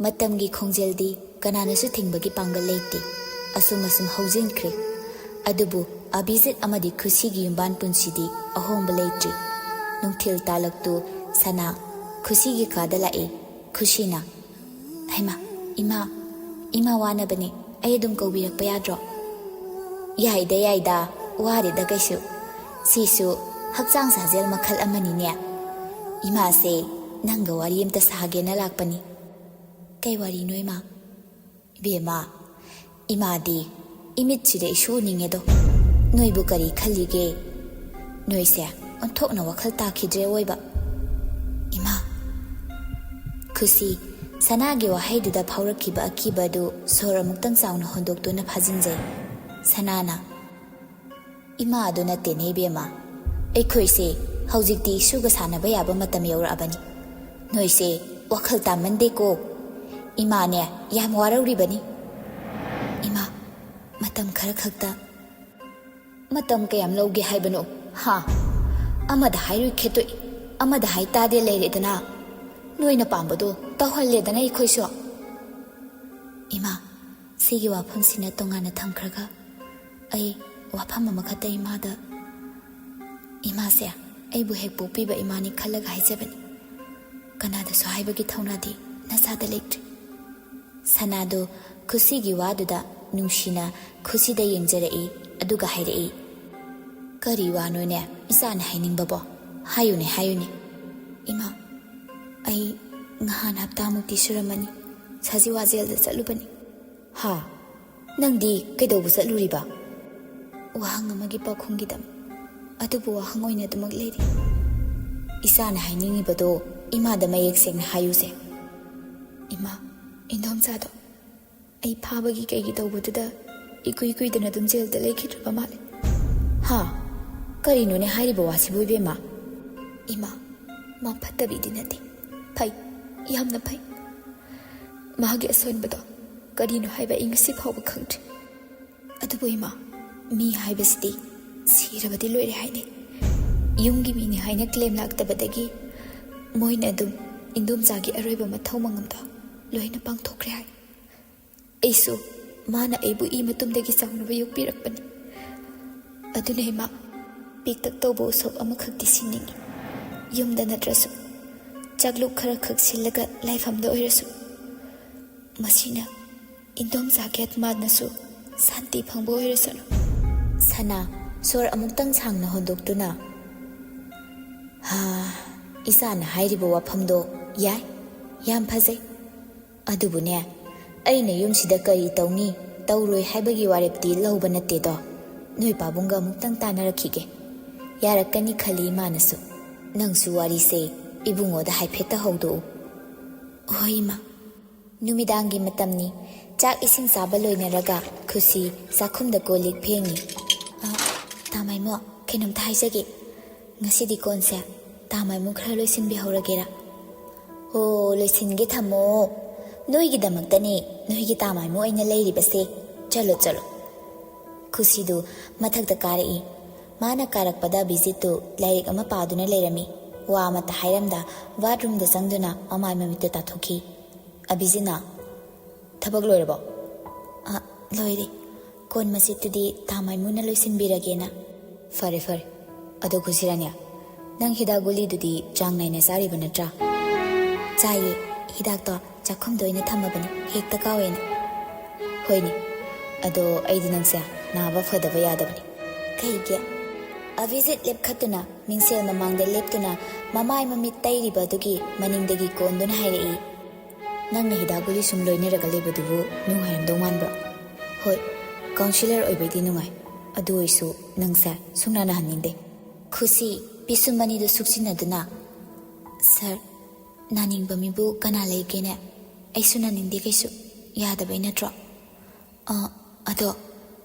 ꯃꯇꯝꯒꯤ ꯈꯣꯡꯖꯦꯜꯗꯤ ꯀꯅꯥꯅꯁꯨ ꯊꯤꯡꯕꯒꯤ ꯄꯥꯡꯒꯜ ꯂꯩꯇꯦ ꯑꯁꯨꯝ ꯍꯧꯖꯤꯟꯈ꯭ꯔꯦ ꯑꯗꯨꯕꯨ ꯑꯚꯤꯖꯤꯠ ꯑꯃꯗꯤ ꯈꯨꯁꯤꯒꯤ ꯌꯨꯝꯕꯥꯟ ꯄꯨꯟꯁꯤꯗꯤ ꯑꯍꯣꯡꯕ ꯂꯩꯇ꯭ꯔꯤ ꯅꯨꯡꯊꯤꯜ ꯇꯥꯂꯛꯇꯨ ꯁꯅꯥ ꯈꯨꯁꯤꯒꯤ ꯀꯥꯗ ꯂꯥꯛꯏ ꯈꯨꯁꯤꯅ ꯍꯩꯃꯥ ꯏꯃꯥ ꯋꯥꯅꯕꯅꯦ ꯑꯩ ꯑꯗꯨꯝ ꯀꯧꯕꯤꯔꯛꯄ ꯌꯥꯗ꯭ꯔꯣ ꯌꯥꯏꯗ ꯋꯥꯔꯦꯗ ꯀꯩꯁꯨ ꯁꯤꯁꯨ ꯍꯛꯆꯥꯡ ꯁꯥꯖꯦꯜ ꯃꯈꯜ ꯑꯃꯅꯤꯅꯦ ꯏꯃꯥꯁꯦ ꯅꯪꯒ ꯋꯥꯔꯤ ꯑꯃꯇ ꯁꯥꯒꯦꯅ ꯂꯥꯛꯄꯅꯤ ꯀꯩ ꯋꯥꯔꯤꯅꯣ ꯏꯃꯥ ꯏꯕꯦꯝꯃ ꯏꯃꯥꯗꯤ ꯏꯃꯤꯠꯁꯤꯗ ꯏꯁꯨ ꯎꯅꯤꯡꯉꯦꯗꯣ ꯅꯣꯏꯕꯨ ꯀꯔꯤ ꯈꯜꯂꯤꯒꯦ ꯅꯣꯏꯁꯦ ꯑꯣꯟꯊꯣꯛꯅ ꯋꯥꯈꯜ ꯇꯥꯈꯤꯗ꯭ꯔꯦ ꯑꯣꯏꯕ ꯏꯃꯥ ꯈꯨꯁꯤ ꯁꯅꯥꯒꯤ ꯋꯥꯍꯩꯗꯨꯗ ꯐꯥꯎꯔꯛꯈꯤꯕ ꯑꯀꯤꯕ ꯑꯗꯨ ꯁꯣꯔ ꯑꯃꯨꯛꯇꯪ ꯆꯥꯎꯅ ꯍꯣꯟꯗꯣꯛꯇꯨꯅ ꯐꯥꯖꯤꯟꯖꯩ ꯁꯅꯥꯅ ꯏꯃꯥ ꯑꯗꯨ ꯅꯠꯇꯦꯅꯦ ꯏꯕꯦꯝꯃ ꯑꯩꯈꯣꯏꯁꯦ ꯍꯧꯖꯤꯛꯇꯤ ꯁꯨꯒ ꯁꯥꯟꯅꯕ ꯌꯥꯕ ꯃꯇꯝ ꯌꯧꯔꯛꯑꯕꯅꯤ ꯅꯣꯏꯁꯦ ꯋꯥꯈꯜ ꯇꯥꯃꯟꯗꯦꯀꯣ ꯏꯃꯥꯅꯦ ꯌꯥꯝ ꯋꯥꯔꯧꯔꯤꯕꯅꯤ ꯏꯃꯥ ꯃꯇꯝ ꯈꯔ ꯈꯛꯇ ꯃꯇꯝ ꯀꯌꯥꯝ ꯂꯧꯒꯦ ꯍꯥꯏꯕꯅꯣ ꯑꯃꯗ ꯍꯥꯏꯔꯨꯏ ꯈꯦꯠꯇꯣꯛꯏ ꯑꯃꯗ ꯍꯥꯏ ꯇꯥꯗꯦ ꯂꯩꯔꯦꯗꯅ ꯅꯣꯏꯅ ꯄꯥꯝꯕꯗꯣ ꯇꯧꯍꯜꯂꯦꯗꯅ ꯑꯩꯈꯣꯏꯁꯨ ꯏꯃꯥ ꯁꯤꯒꯤ ꯋꯥꯐꯝꯁꯤꯅ ꯇꯣꯉꯥꯟꯅ ꯊꯝꯈ꯭ꯔꯒ ꯑꯩ ꯋꯥꯐꯝ ꯑꯃꯈꯛꯇ ꯏꯃꯥꯁꯦ ꯑꯩꯕꯨ ꯍꯦꯛ ꯄꯣꯛꯄꯤꯕ ꯏꯃꯥꯅꯤ ꯈꯜꯂꯒ ꯍꯥꯏꯖꯕꯅꯤ ꯀꯅꯥꯗꯁꯨ ꯍꯥꯏꯕꯒꯤ ꯊꯧꯅꯥꯗꯤ ꯅꯁꯥꯗ ꯂꯩꯇ꯭ꯔꯤ ꯁꯅꯥꯗꯣ ꯈꯨꯁꯤꯒꯤ ꯋꯥꯗꯨꯗ ꯅꯨꯡꯁꯤꯅ ꯈꯨꯁꯤꯗ ꯌꯦꯡꯖꯔꯛꯏ ꯑꯗꯨꯒ ꯍꯥꯏꯔꯛꯏ ꯀꯔꯤ ꯋꯥꯅꯣꯅꯦ ꯏꯆꯥꯅ ꯍꯥꯏꯅꯤꯡꯕꯕꯣ ꯍꯥꯏꯌꯨꯅꯦ ꯏꯃꯥ ꯑꯩ ꯅꯍꯥꯟ ꯍꯞꯇꯥꯃꯨꯛꯇꯤ ꯁꯨꯔꯝꯃꯅꯤ ꯁꯖꯤꯋꯥ ꯖꯦꯜꯗ ꯆꯠꯂꯨꯕꯅꯤ ꯅꯪꯗꯤ ꯀꯩꯗꯧꯕ ꯆꯠꯂꯨꯔꯤꯕ ꯋꯥꯍꯪ ꯑꯃꯒꯤ ꯄꯥꯎꯈꯨꯝꯒꯤꯗꯃꯛ ꯑꯗꯨꯕꯨ ꯋꯥꯍꯪ ꯑꯣꯏꯅ ꯑꯗꯨꯃꯛ ꯂꯩꯔꯤ ꯏꯆꯥꯅ ꯍꯥꯏꯅꯤꯡꯉꯤꯕꯗꯣ ꯏꯃꯥꯗ ꯃꯌꯦꯛ ꯁꯦꯡꯅ ꯍꯥꯏꯌꯨꯁꯦ ꯏꯃꯥ ꯏꯟꯗꯣꯝꯆꯥꯗꯣ ꯑꯩ ꯐꯥꯕꯒꯤ ꯀꯩꯒꯤ ꯇꯧꯕꯗꯨꯗ ꯏꯀꯨꯏ ꯀꯨꯏꯗꯅ ꯑꯗꯨꯝ ꯖꯦꯜꯗ ꯂꯩꯈꯤꯗ꯭ꯔꯕ ꯃꯥꯜꯂꯦ ꯀꯔꯤꯅꯣꯅꯦ ꯍꯥꯏꯔꯤꯕ ꯋꯥꯁꯤꯕꯨ ꯏꯕꯦꯝꯃ ꯏꯃꯥ ꯃꯥ ꯐꯠꯇꯕꯤꯗꯤ ꯅꯠꯇꯦ ꯐꯩ ꯌꯥꯝꯅ ꯐꯩ ꯃꯥꯒꯤ ꯑꯁꯣꯟꯕꯗꯣ ꯀꯔꯤꯅꯣ ꯍꯥꯏꯕ ꯑꯩ ꯉꯁꯤ ꯐꯥꯎꯕ ꯈꯪꯗ꯭ꯔꯤ ꯑꯗꯨꯕꯨ ꯏꯃꯥ ꯃꯤ ꯍꯥꯏꯕꯁꯤꯗꯤ ꯁꯤꯔꯕꯗꯤ ꯂꯣꯏꯔꯦ ꯍꯥꯏꯅꯩ ꯌꯨꯝꯒꯤ ꯃꯤꯅꯤ ꯍꯥꯏꯅ ꯀ꯭ꯂꯦꯝ ꯂꯥꯛꯇꯕꯗꯒꯤ ꯃꯣꯏꯅ ꯑꯗꯨꯝ ꯏꯟꯗꯣꯝꯆꯥꯒꯤ ꯑꯔꯣꯏꯕ ꯃꯊꯧ ꯃꯉꯝꯗꯣ ꯂꯣꯏꯅ ꯄꯥꯡꯊꯣꯛꯈ꯭ꯔꯦ ꯍꯥꯏ ꯑꯩꯁꯨ ꯃꯥꯅ ꯑꯩꯕꯨ ꯏ ꯃꯇꯨꯡꯗꯒꯤ ꯆꯥꯎꯅꯕ ꯌꯣꯛꯄꯤꯔꯛꯄꯅꯤ ꯑꯗꯨꯅ ꯏꯃꯥ ꯄꯤꯛꯇꯛ ꯇꯧꯕ ꯎꯁꯣꯞ ꯑꯃꯈꯛꯇꯤ ꯁꯤꯟꯅꯤꯡꯉꯤ ꯌꯨꯝꯗ ꯅꯠꯇ꯭ꯔꯁꯨ ꯆꯥꯛꯂꯨꯛ ꯈꯔ ꯈꯛ ꯁꯤꯜꯂꯒ ꯂꯥꯏꯐꯝꯗ ꯑꯣꯏꯔꯁꯨ ꯃꯁꯤꯅ ꯏꯟꯗꯣꯝꯆꯥꯒꯤ ꯑꯠꯃꯥꯅꯁꯨ ꯁꯥꯟꯇꯤ ꯐꯪꯕ ꯑꯣꯏꯔꯁꯅꯨ ꯁꯅꯥ ꯁꯣꯔ ꯑꯃꯨꯛꯇꯪ ꯁꯥꯡꯅ ꯍꯣꯟꯗꯣꯛꯇꯨꯅ ꯏꯆꯥꯅ ꯍꯥꯏꯔꯤꯕ ꯋꯥꯐꯝꯗꯣ ꯌꯥꯏ ꯌꯥꯝ ꯐꯖꯩ ꯑꯗꯨꯕꯨꯅꯦ ꯑꯩꯅ ꯌꯨꯝꯁꯤꯗ ꯀꯔꯤ ꯇꯧꯅꯤ ꯇꯧꯔꯣꯏ ꯍꯥꯏꯕꯒꯤ ꯋꯥꯔꯦꯞꯇꯤ ꯂꯧꯕ ꯅꯠꯇꯦꯗꯣ ꯅꯣꯏ ꯄꯥꯕꯨꯡꯒ ꯑꯃꯨꯛꯇꯪ ꯇꯥꯟꯅꯔꯛꯈꯤꯒꯦ ꯌꯥꯔꯛꯀꯅꯤ ꯈꯜꯂꯤ ꯏꯃꯥꯅꯁꯨ ꯅꯪꯁꯨ ꯋꯥꯔꯤꯁꯦ ꯏꯕꯨꯡꯉꯣꯗ ꯍꯥꯏꯐꯦꯠꯇ ꯍꯧꯗꯣꯛꯎ ꯍꯣꯏ ꯏꯃꯥ ꯅꯨꯃꯤꯗꯥꯡꯒꯤ ꯃꯇꯝꯅꯤ ꯆꯥꯛ ꯏꯁꯤꯡ ꯆꯥꯕ ꯂꯣꯏꯅꯔꯒ ꯈꯨꯁꯤ ꯆꯥꯛꯈꯨꯝꯗ ꯀꯣꯜꯂꯤꯛ ꯐꯦꯡꯉꯤ ꯇꯥꯃꯥꯏꯃꯣ ꯀꯩꯅꯣꯝꯇ ꯍꯥꯏꯖꯒꯦ ꯉꯁꯤꯗꯤ ꯀꯣꯟꯁꯦ ꯇꯥꯃꯥꯏꯃꯣ ꯈꯔ ꯂꯣꯏꯁꯤꯟꯕꯤꯍꯧꯔꯒꯦꯔꯥ ꯂꯣꯏꯁꯤꯟꯒꯦ ꯊꯝꯃꯣ ꯅꯣꯏꯒꯤꯗꯃꯛꯇꯅꯦ ꯅꯣꯏꯒꯤ ꯇꯥꯃꯥꯏꯃꯣ ꯑꯣꯏꯅ ꯂꯩꯔꯤꯕꯁꯦ ꯆꯠꯂꯣ ꯈꯨꯁꯤꯗꯨ ꯃꯊꯛꯇ ꯀꯥꯔꯛꯏ ꯃꯥꯅ ꯀꯥꯔꯛꯄꯗ ꯕꯤꯖꯤꯠꯇꯨ ꯂꯥꯏꯔꯤꯛ ꯑꯃ ꯄꯥꯗꯨꯅ ꯂꯩꯔꯝꯃꯤ ꯋꯥ ꯑꯃꯠꯇ ꯍꯥꯏꯔꯝꯗ ꯕꯥꯠꯔꯨꯝꯗ ꯆꯪꯗꯨꯅ ꯃꯃꯥꯏ ꯃꯃꯤꯠꯇ ꯇꯥꯊꯣꯛꯈꯤ ꯑꯕꯤꯖꯤꯠꯅ ꯊꯕꯛ ꯂꯣꯏꯔꯕꯣ ꯂꯣꯏꯔꯦ ꯀꯣꯟ ꯃꯆꯤꯠꯇꯨꯗꯤ ꯇꯥꯃꯥꯏꯃꯨꯅ ꯂꯣꯏꯁꯤꯟꯕꯤꯔꯒꯦꯅ ꯐꯔꯦ ꯑꯗꯣ ꯈꯨꯁꯤꯔꯥꯅꯤ ꯅꯪ ꯍꯤꯗꯥꯛ ꯒꯨꯂꯤꯗꯨꯗꯤ ꯆꯥꯡ ナꯏꯅ ꯆꯥꯔꯤꯕ ꯅꯠꯇ꯭ꯔꯥ ꯆꯥꯏꯌꯦ ꯍꯤꯗꯥꯛꯇꯣ ꯆꯥꯛꯈꯨꯝꯗ ꯑꯣꯏꯅ ꯊꯝꯃꯕꯅꯤ ꯍꯦꯛꯇ ꯀꯥꯎꯋꯦꯅ ꯍꯣꯏꯅꯦ ꯑꯗꯣ ꯑꯩꯗꯤ ꯅꯪꯁꯦ ꯅꯥꯕ ꯐꯗꯕ ꯌꯥꯗꯕꯅꯤ ꯀꯩꯒꯤ ꯑꯕꯤꯖꯤꯠ ꯂꯦꯞꯈꯠꯇꯨꯅ ꯃꯤꯡꯁꯦꯜ ꯃꯃꯥꯡꯗ ꯂꯦꯞꯇꯨꯅ ꯃꯃꯥꯏ ꯃꯃꯤꯠ ꯇꯩꯔꯤꯕ ꯑꯗꯨꯒꯤ ꯃꯅꯤꯡꯗꯒꯤ ꯀꯣꯟꯗꯨꯅ ꯍꯥꯏꯔꯛꯏ ꯅꯪꯅ ꯍꯤꯗꯥꯛ ꯒꯨꯂꯤ ꯁꯨꯝ ꯂꯣꯏꯅꯔꯒ ꯂꯩꯕꯗꯨꯕꯨ ꯅꯨꯡꯉꯥꯏꯔꯝꯗꯧ ꯃꯥꯟꯕ꯭ꯔꯣ ꯍꯣꯏ ꯀꯥꯎꯟꯁꯤꯂꯔ ꯑꯣꯏꯕꯩꯗꯤ ꯅꯨꯡꯉꯥꯏ ꯑꯗꯨ ꯑꯣꯏꯁꯨ ꯅꯪꯁꯦ ꯁꯨꯡꯅꯥ ꯅꯥꯍꯟꯅꯤꯡꯗꯦ ꯈꯨꯁꯤ ꯄꯤꯁꯨꯝ ꯑꯅꯤꯗꯨ ꯁꯨꯛꯆꯤꯟꯅꯗꯨꯅ ꯁꯥꯔ ꯅꯥꯅꯤꯡꯕ ꯃꯤꯕꯨ ꯀꯅꯥ ꯂꯩꯒꯦꯅꯦ ꯑꯩꯁꯨ ꯅꯥꯅꯤꯡꯗꯦ ꯀꯩꯁꯨ ꯌꯥꯗꯕꯩ ꯅꯠꯇ꯭ꯔꯣ ꯑꯗꯣ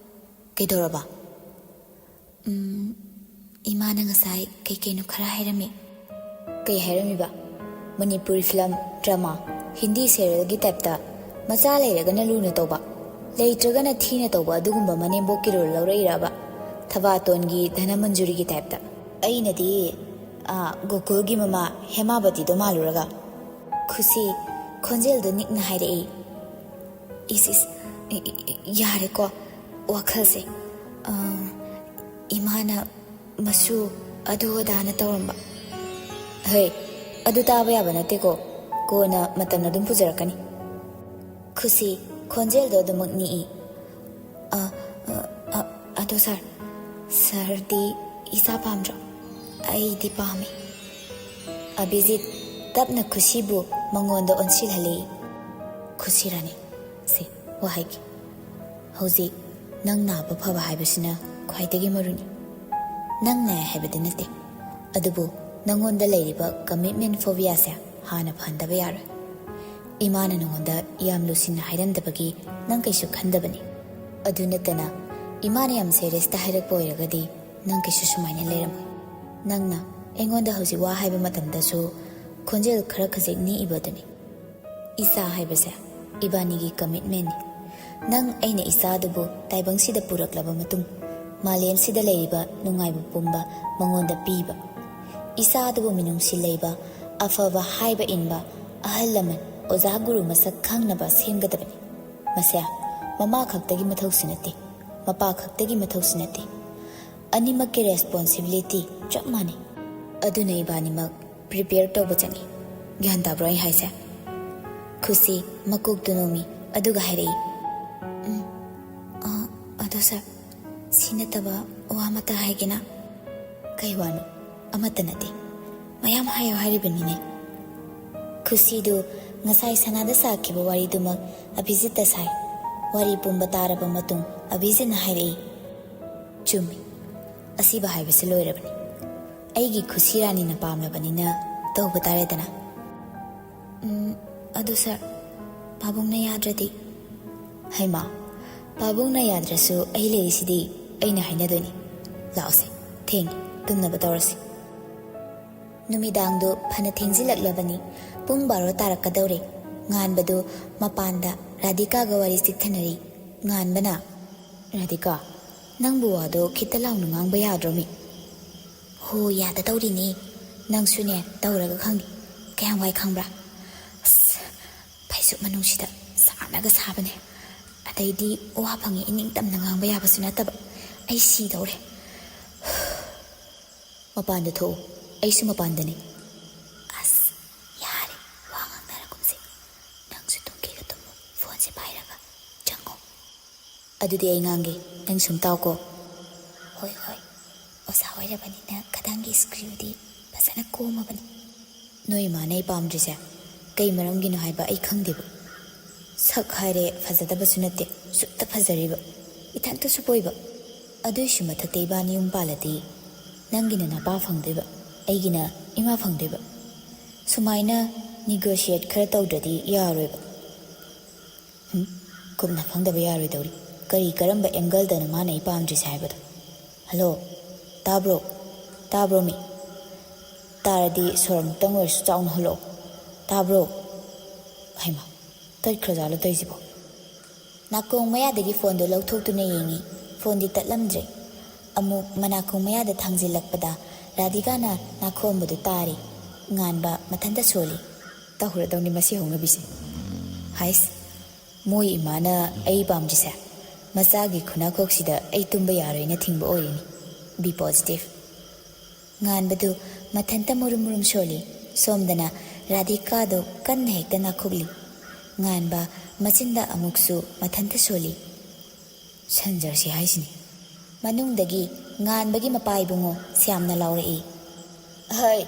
ꯀꯩꯗꯧꯔꯕ ꯏꯃꯥꯅ ꯉꯁꯥꯏ ꯀꯩꯀꯩꯅꯣ ꯈꯔ ꯍꯥꯏꯔꯝꯃꯤ ꯀꯩ ꯍꯥꯏꯔꯝꯃꯤꯕ ꯃꯅꯤꯄꯨꯔꯤ ꯐꯤꯂꯝ ꯗ꯭ꯔꯃꯥ ꯍꯤꯟꯗꯤ ꯁꯦꯔꯤꯌꯦꯜꯒꯤ ꯇꯥꯏꯞꯇ ꯃꯆꯥ ꯂꯩꯔꯒꯅ ꯂꯨꯅ ꯇꯧꯕ ꯂꯩꯇ꯭ꯔꯒꯅ ꯊꯤꯅ ꯇꯧꯕ ꯑꯗꯨꯒꯨꯝꯕ ꯃꯅꯦꯝꯕꯣꯛꯀꯤ ꯔꯣꯜ ꯂꯧꯔꯛꯏꯔꯕ ꯊꯕꯥꯇꯣꯟꯒꯤ ꯙꯅꯃꯟꯖꯨꯔꯤꯒꯤ ꯇꯥꯏꯞꯇ ꯑꯩꯅꯗꯤ ꯒꯣꯀꯨꯜꯒꯤ ꯃꯃꯥ ꯍꯦꯃꯥꯕꯇꯤꯗꯣ ꯃꯥꯜꯂꯨꯔꯒ ꯈꯨꯁꯤ ꯈꯣꯟꯖꯦꯜꯗꯨ ꯅꯤꯛꯅ ꯍꯥꯏꯔꯛꯏ꯫ ꯏꯁ ꯌꯥꯔꯦꯀꯣ ꯋꯥꯈꯜꯁꯦ ꯏꯃꯥꯅ ꯃꯁꯨ ꯑꯗꯨ ꯑꯗꯥꯅ ꯇꯧꯔꯝꯕ꯫ ꯍꯦ ꯑꯗꯨ ꯇꯥꯕ ꯌꯥꯕ ꯅꯠꯇꯦꯀꯣ, ꯀꯣꯟꯅ ꯃꯇꯝꯅ ꯑꯗꯨꯝ ꯄꯨꯖꯔꯛꯀꯅꯤ꯫ ꯈꯨꯁꯤ ꯈꯣꯟꯖꯦꯜꯗꯣ ꯑꯗꯨꯃꯛ ꯅꯤꯛꯏ꯫ ꯑꯗꯣ ꯁꯥꯔꯗꯤ ꯏꯆꯥ ꯄꯥꯝꯗ꯭ꯔꯣ? ꯑꯩꯗꯤ ꯄꯥꯝꯃꯤ꯫ ꯑꯕꯤꯖꯤꯠ ꯇꯞꯅ ꯈꯨꯁꯤꯕꯨ ꯃꯉꯣꯟꯗ ꯑꯣꯟꯁꯤꯜꯍꯜꯂꯤ꯫ ꯈꯨꯁꯤꯔꯥꯅꯤ, ꯁꯤ ꯋꯥꯍꯩꯒꯤ ꯍꯧꯖꯤꯛ ꯅꯪ ꯅꯥꯕ ꯐꯕ ꯍꯥꯏꯕꯁꯤꯅ ꯈ꯭ꯋꯥꯏꯗꯒꯤ ꯃꯔꯨꯅꯤ꯫ ꯅꯪ ꯅꯥꯏ ꯍꯥꯏꯕꯗꯤ ꯅꯠꯇꯦ, ꯑꯗꯨꯕꯨ ꯅꯪꯉꯣꯟꯗ ꯂꯩꯔꯤꯕ ꯀꯃꯤꯠꯃꯦꯟ ꯐꯣꯕꯤꯌꯥꯁꯦ ꯍꯥꯟꯅ ꯐꯍꯟꯗꯕ ꯌꯥꯔꯣꯏ꯫ ꯏꯃꯥꯅ ꯅꯉꯣꯟꯗ ꯌꯥꯝ ꯂꯨꯁꯤꯟꯅ ꯍꯥꯏꯔꯝꯗꯕꯒꯤ ꯅꯪ ꯀꯩꯁꯨ ꯈꯟꯗꯕꯅꯤ꯫ ꯑꯗꯨ ꯅꯠꯇꯅ ꯏꯃꯥꯅ ꯌꯥꯝ ꯁꯦꯔꯤꯌꯁꯇ ꯍꯥꯏꯔꯛꯄ ꯑꯣꯏꯔꯒꯗꯤ ꯅꯪ ꯀꯩꯁꯨ ꯁꯨꯃꯥꯏꯅ ꯂꯩꯔꯝꯃꯣꯏ꯫ ꯅꯪꯅ ꯑꯩꯉꯣꯟꯗ ꯍꯧꯖꯤꯛ ꯋꯥ ꯍꯥꯏꯕ ꯃꯇꯝꯗꯁꯨ ꯈꯣꯟꯖꯦꯜ ꯈꯔ ꯈꯖꯤꯛ ꯅꯤꯛꯏꯕꯗꯨꯅꯤ꯫ ꯏꯆꯥ ꯍꯥꯏꯕꯁꯦ ꯏꯕꯥꯅꯤꯒꯤ ꯀꯃꯤꯠꯃꯦꯟꯅꯤ꯫ ꯅꯪ ꯑꯩꯅ ꯏꯆꯥꯗꯨꯕꯨ ꯇꯥꯏꯕꯪꯁꯤꯗ ꯄꯨꯔꯛꯂꯕ ꯃꯇꯨꯡ ꯃꯥꯂꯦꯝꯁꯤꯗ ꯂꯩꯔꯤꯕ ꯅꯨꯡꯉꯥꯏꯕ ꯄꯨꯝꯕ ꯃꯉꯣꯟꯗ ꯄꯤꯕ, ꯏꯆꯥꯗꯨꯕꯨ ꯃꯤꯅꯨꯡꯁꯤ ꯂꯩꯕ, ꯑꯐꯕ ꯍꯥꯏꯕ ꯏꯟꯕ, ꯑꯍꯜ ꯂꯃꯟ ꯑꯣꯖꯥ ꯒꯨꯔꯨ ꯃꯁꯛ ꯈꯪꯅꯕ ꯁꯦꯝꯒꯗꯕꯅꯤ꯫ ꯃꯁꯦ ꯃꯃꯥ ꯈꯛꯇꯒꯤ ꯃꯊꯧꯁꯤ ꯅꯠꯇꯦ, ꯃꯄꯥ ꯈꯛꯇꯒꯤ ꯃꯊꯧꯁꯤ ꯅꯠꯇꯦ, ꯑꯅꯤꯃꯛꯀꯤ ꯔꯦꯁꯄꯣꯟꯁꯤꯕꯤꯂꯤꯇꯤ ꯆꯞ ꯃꯥꯟꯅꯩ꯫ ꯑꯗꯨꯅ ꯏꯕꯥꯅꯤꯃꯛ ꯄ꯭ꯔꯤꯄꯦꯌꯔ ꯇꯧꯕ ꯆꯪꯏ꯫ ꯒ꯭ꯌꯥꯟ ꯇꯥꯕ꯭ꯔꯣ ꯑꯩ ꯍꯥꯏꯁꯦ? ꯈꯨꯁꯤ ꯃꯀꯣꯛꯇꯨ ꯅꯣꯝꯃꯤ ꯑꯗꯨꯒ ꯍꯥꯏꯔꯛꯏ꯫ ꯑꯗꯣ ꯁꯥꯔ, ꯁꯤ ꯅꯠꯇꯕ ꯋꯥ ꯑꯃꯇ ꯍꯥꯏꯒꯦꯅ꯫ ꯀꯩ ꯋꯥꯅꯣ? ꯑꯃꯠꯇ ꯅꯠꯇꯦ, ꯃꯌꯥꯝ ꯍꯥꯏꯌꯣ ꯍꯥꯏꯔꯤꯕꯅꯤꯅꯦ꯫ ꯈꯨꯁꯤꯗꯨ ꯉꯁꯥꯏ ꯁꯅꯥꯗ ꯁꯥꯈꯤꯕ ꯋꯥꯔꯤꯗꯨꯃꯛ ꯑꯕꯤꯖꯤꯠꯇ ꯁꯥꯏ꯫ ꯋꯥꯔꯤ ꯄꯨꯝꯕ ꯇꯥꯔꯕ ꯃꯇꯨꯡ ꯑꯕꯤꯖꯤꯠꯅ ꯍꯥꯏꯔꯛꯏ꯫ ꯆꯨꯝꯃꯤ, ꯑꯁꯤꯕ ꯍꯥꯏꯕꯁꯤ ꯂꯣꯏꯔꯕꯅꯤ꯫ ꯑꯩꯒꯤ ꯈꯨꯁꯤ ꯔꯥꯅꯤꯅ ꯄꯥꯝꯂꯕꯅꯤꯅ ꯇꯧꯕ ꯇꯥꯔꯦꯗꯅ꯫ ꯑꯗꯨ ꯁꯥꯔ, ꯄꯥꯕꯨꯡꯅ ꯌꯥꯗ꯭ꯔꯗꯤ? ꯍꯩꯃꯥ, ꯄꯥꯕꯨꯡꯅ ꯌꯥꯗ꯭ꯔꯁꯨ ꯑꯩ ꯂꯩꯔꯤꯁꯤꯗꯤ, ꯑꯩꯅ ꯍꯥꯏꯅꯗꯣꯏꯅꯤ꯫ ꯂꯥꯛꯑꯣꯁꯦ, ꯊꯦꯡꯉꯤ, ꯇꯨꯝꯅꯕ ꯇꯧꯔꯁꯤ꯫ ꯅꯨꯃꯤꯗꯥꯡꯗꯨ ꯐꯅ ꯊꯦꯡꯖꯤꯜꯂꯛꯂꯕꯅꯤ꯫ ꯄꯨꯡ 12 ꯇꯥꯔꯛꯀꯗꯧꯔꯦ꯫ ꯉꯥꯟꯕꯗꯨ ꯃꯄꯥꯟꯗ ꯔꯥꯙꯤꯀꯥꯒ ꯋꯥꯔꯤ ꯆꯤꯛꯊꯅꯔꯤ꯫ ꯉꯥꯟꯕꯅ, ꯔꯥꯙꯤꯀꯥ, ꯅꯪꯕꯨ ꯋꯥꯗꯣ ꯈꯤꯇ ꯂꯥꯎꯅ ꯉꯥꯡꯕ ꯌꯥꯗ꯭ꯔꯣꯃꯤ? ꯍꯣ, ꯌꯥꯗ ꯇꯧꯔꯤꯅꯦ꯫ ꯅꯪꯁꯨꯅꯦ ꯇꯧꯔꯒ ꯈꯪꯅꯤ꯫ ꯀꯌꯥꯝ ꯋꯥꯏ ꯈꯪꯕ꯭ꯔꯥ? ꯑꯁ, ꯐꯩꯖꯨꯞ ꯃꯅꯨꯡꯁꯤꯗ ꯁꯥꯅꯒ ꯁꯥꯕꯅꯦ꯫ ꯑꯗꯩꯗꯤ ꯋꯥ ꯐꯪꯉꯤ ꯏꯅꯤꯡ ꯇꯝꯅ ꯉꯥꯡꯕ ꯌꯥꯕꯁꯨ ꯅꯠꯇꯕ꯫ ꯑꯩ ꯁꯤꯗꯧꯔꯦ꯫ ꯃꯄꯥꯟꯗ ꯊꯣꯛꯎ, ꯑꯩꯁꯨ ꯃꯄꯥꯟꯗꯅꯤ꯫ ꯑꯁ, ꯌꯥꯔꯦ, ꯋꯥ ꯉꯥꯡꯅꯔꯒꯨꯝꯁꯦ꯫ ꯅꯪꯁꯨ ꯇꯨꯝꯒꯦꯒ ꯇꯨꯝꯃꯨ, ꯐꯣꯟꯁꯦ ꯄꯥꯏꯔꯒ ꯆꯪꯉꯣ꯫ ꯑꯗꯨꯗꯤ ꯑꯩ ꯉꯥꯡꯒꯦ, ꯅꯪ ꯁꯨꯝ ꯇꯥꯎꯀꯣ꯫ ꯍꯣꯏ, ꯑꯣꯖꯥ ꯑꯣꯏꯔꯕꯅꯤꯅ ꯈꯗꯥꯡꯒꯤ ꯁꯀ꯭ꯔꯤꯎꯗꯤ ꯐꯖꯅ ꯀꯣꯝꯃꯕꯅꯤ꯫ ꯅꯣꯏ ꯏꯃꯥꯅ ꯑꯩ ꯄꯥꯝꯗ꯭ꯔꯤꯁꯦ ꯀꯩ ꯃꯔꯝꯒꯤꯅꯣ ꯍꯥꯏꯕ ꯑꯩ ꯈꯪꯗꯦꯕ꯫ ꯁꯛ ꯍꯥꯏꯔꯦ ꯐꯖꯗꯕꯁꯨ ꯅꯠꯇꯦ, ꯁꯨꯠꯇ ꯐꯖꯔꯤꯕ, ꯏꯊꯟꯇꯁꯨ ꯄꯣꯏꯕ꯫ ꯑꯗꯨꯏꯁꯨ ꯃꯊꯛꯇ ꯏꯕꯥꯅꯤ ꯌꯨꯝ ꯄꯥꯜꯂꯗꯤ ꯅꯪꯒꯤꯅ ꯅꯄꯥ ꯐꯪꯗꯣꯏꯕ, ꯑꯩꯒꯤꯅ ꯏꯃꯥ ꯐꯪꯗꯣꯏꯕ꯫ ꯁꯨꯃꯥꯏꯅ ꯅꯤꯒꯣꯁꯤꯌꯦꯠ ꯈꯔ ꯇꯧꯗ꯭ꯔꯗꯤ ꯌꯥꯔꯣꯏꯕ꯫ ꯀꯨꯞꯅ ꯈꯪꯗꯕ ꯌꯥꯔꯣꯏꯗꯧꯔꯤ꯫ ꯀꯔꯤ ꯀꯔꯝꯕ ꯑꯦꯡꯒꯜꯗꯅꯣ ꯃꯥꯅ ꯑꯩ ꯄꯥꯝꯗ꯭ꯔꯤꯁꯦ ꯍꯥꯏꯕꯗꯣ? ꯍꯜꯂꯣ, ꯇꯥꯕ꯭ꯔꯣ? ꯇꯥꯕ꯭ꯔꯣ ꯃꯤ? ꯇꯥꯔꯗꯤ ꯁꯣꯔ ꯑꯃꯨꯛꯇꯪ ꯑꯣꯏꯔꯁꯨ ꯆꯥꯎꯅ ꯍꯜꯂꯛꯑꯣ꯫ ꯇꯥꯕ꯭ꯔꯣ? ꯍꯩꯃꯥ, ꯇꯠꯈ꯭ꯔꯖꯥꯠꯂꯣ ꯇꯧꯔꯤꯁꯤꯕꯣ? ꯅꯥꯀꯣꯡ ꯃꯌꯥꯗꯒꯤ ꯐꯣꯟꯗꯣ ꯂꯧꯊꯣꯛꯇꯨꯅ ꯌꯦꯡꯉꯤ꯫ ꯐꯣꯟꯗꯤ ꯇꯠꯂꯝꯗ꯭ꯔꯦ꯫ ꯑꯃꯨꯛ ꯃꯅꯥꯀꯣꯡ ꯃꯌꯥꯗ ꯊꯥꯡꯖꯤꯜꯂꯛꯄꯗ ꯔꯥꯙꯤꯀꯥꯅ ꯅꯥꯈꯣꯝꯕꯗꯨ ꯇꯥꯔꯤ꯫ ꯉꯥꯟꯕ ꯃꯊꯟꯇ ꯁꯣꯜꯂꯤ꯫ ꯇꯧꯔꯗꯧꯅꯤ ꯃꯁꯤ ꯍꯧꯅꯕꯤꯁꯦ꯫ ꯍꯥꯏꯁ, ꯃꯣꯏ ꯏꯃꯥꯅ ꯑꯩ ꯄꯥꯝꯗ꯭ꯔꯤꯁꯦ ꯃꯆꯥꯒꯤ ꯈꯨꯅꯥꯈꯣꯛꯁꯤꯗ ꯑꯩ ꯇꯨꯝꯕ ꯌꯥꯔꯣꯏꯅ ꯊꯤꯡꯕ ꯑꯣꯏꯔꯤꯅꯤ꯫ B positive. ꯉꯥꯟꯕꯗꯨ ꯃꯊꯟꯇ ꯃꯨꯔꯨꯝ ꯃꯨꯔꯨꯝ ꯁꯣꯜꯂꯤ꯫ ꯁꯣꯝꯗꯅ ꯔꯥꯙꯤꯀꯥꯗꯣ ꯀꯟꯅ ꯍꯦꯛꯇ ꯅꯥꯈꯣꯛꯂꯤ꯫ ꯉꯥꯟꯕ ꯃꯆꯤꯟꯗ ꯑꯃꯨꯛꯁꯨ ꯃꯊꯟꯇ ꯁꯣꯜꯂꯤ꯫ ꯁꯟꯖꯔꯁꯤ ꯍꯥꯏꯁꯤꯅꯤ꯫ ꯃꯅꯨꯡꯗꯒꯤ ꯉꯥꯟꯕꯒꯤ ꯃꯄꯥ ꯏꯕꯨꯡꯉꯣ ꯁ꯭ꯌꯥꯝꯅ ꯂꯥꯎꯔꯛꯏ꯫ ꯍꯩ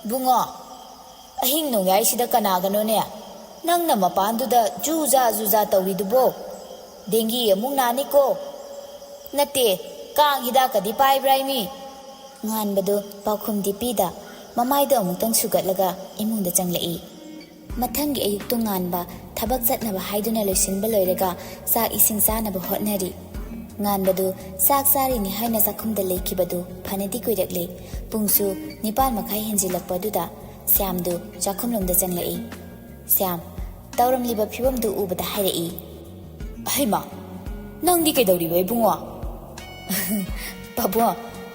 ꯏꯕꯨꯡꯉꯣ, ꯑꯍꯤꯡ ꯅꯣꯡꯌꯥꯏꯁꯤꯗ ꯀꯅꯥꯒꯅꯣꯅꯦ ꯅꯪꯅ ꯃꯄꯥꯟꯗꯨꯗ ꯖꯨꯖꯥ ꯖꯨꯖꯥ ꯇꯧꯔꯤꯗꯨꯕꯣ? ꯗꯦꯡꯒꯤ ꯑꯃꯨꯛ ꯅꯥꯅꯤꯀꯣ? ꯅꯠꯇꯦ, ꯀꯥꯡ ꯍꯤꯗꯥꯛꯀꯗꯤ ꯄꯥꯏꯕ꯭ꯔꯥ ꯃꯤ? ꯉꯥꯟꯕꯗꯨ ꯄꯥꯎꯈꯨꯝꯗꯤ ꯄꯤꯗ ꯃꯃꯥꯏꯗꯣ ꯑꯃꯨꯛꯇꯪ ꯁꯨꯒꯠꯂꯒ ꯏꯃꯨꯡꯗ ꯆꯪꯂꯛꯏ꯫ ꯃꯊꯪꯒꯤ ꯑꯌꯨꯛꯇꯨ ꯉꯥꯟꯕ ꯊꯕꯛ ꯆꯠꯅꯕ ꯍꯥꯏꯗꯨꯅ ꯂꯣꯏꯁꯤꯟꯕ ꯂꯣꯏꯔꯒ ꯆꯥꯛ ꯏꯁꯤꯡ ꯆꯥꯅꯕ ꯍꯣꯠꯅꯔꯤ꯫ ꯉꯥꯟꯕꯗꯨ ꯆꯥꯛ ꯆꯥꯔꯤꯅꯤ ꯍꯥꯏꯅ ꯆꯥꯛꯈꯨꯝꯗ ꯂꯩꯈꯤꯕꯗꯨ ꯐꯅꯗꯤ ꯀꯨꯏꯔꯛꯂꯦ꯫ ꯄꯨꯡꯁꯨ 9:30 ꯍꯦꯟꯖꯤꯜꯂꯛꯄꯗꯨꯗ ꯁ꯭ꯌꯥꯝꯗꯨ ꯆꯥꯛꯈꯨꯝꯂꯣꯝꯗ ꯆꯪꯂꯛꯏ꯫ ꯁ꯭ꯌꯥꯝ ꯇꯧꯔꯝꯂꯤꯕ ꯐꯤꯕꯝꯗꯨ ꯎꯕꯗ ꯍꯥꯏꯔꯛꯏ꯫ ꯍꯩꯃꯥ, ꯅꯪꯗꯤ ꯀꯩꯗꯧꯔꯤꯕ ꯏꯕꯨꯡꯉꯣ? ꯄꯥꯕꯨꯡ,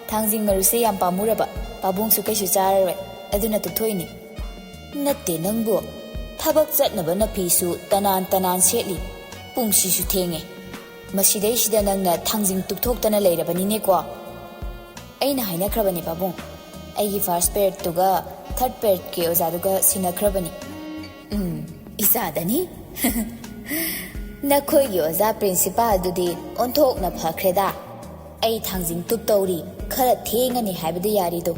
ꯊꯥꯡꯖꯤꯡ ꯃꯔꯨꯁꯦ ꯌꯥꯝ ꯄꯥꯝꯃꯨꯔꯕ, ꯄꯥꯕꯨꯡꯁꯨ ꯀꯩꯁꯨ ꯆꯥꯔꯔꯣꯏ, ꯑꯗꯨꯅ ꯇꯨꯞꯊꯣꯛꯏꯅꯤ꯫ ꯅꯠꯇꯦ ꯅꯪꯕꯨ, ꯊꯕꯛ ꯆꯠꯅꯕ ꯅꯐꯤꯁꯨ ꯇꯅꯥꯟ ꯇꯅꯥꯟ ꯁꯦꯠꯂꯤ ꯄꯨꯡꯁꯤꯁꯨ ꯊꯦꯡꯉꯦ ꯃꯁꯤꯗꯩꯁꯤꯗ ꯅꯪꯅ ꯊꯥꯡꯖꯤꯡ ꯇꯨꯞꯊꯣꯛꯇꯅ ꯂꯩꯔꯕꯅꯤꯅꯦꯀꯣ ꯑꯩꯅ ꯍꯥꯏꯅꯈ꯭ꯔꯕꯅꯦ ꯄꯥꯕꯨꯡ ꯑꯩꯒꯤ ꯐꯥꯔꯁ ꯄꯦꯔꯠꯇꯨꯒ ꯊꯔꯠ ꯄꯦꯔꯠꯀꯤ ꯑꯣꯖꯥꯗꯨꯒ ꯁꯤꯟꯅꯈ꯭ꯔꯕꯅꯤ ꯏꯆꯥꯗꯅꯤ ꯅꯈꯣꯏꯒꯤ ꯑꯣꯖꯥ ꯄ꯭ꯔꯤꯟꯁꯤꯄꯥꯜꯗꯨꯗꯤ ꯑꯣꯟꯊꯣꯛꯅ ꯐꯈ꯭ꯔꯦꯗ ꯑꯩ ꯊꯥꯡꯖꯤꯡ ꯇꯨꯞꯇꯧꯔꯤ ꯈꯔ ꯊꯦꯡꯉꯅꯤ ꯍꯥꯏꯕꯗ ꯌꯥꯔꯤꯗꯣ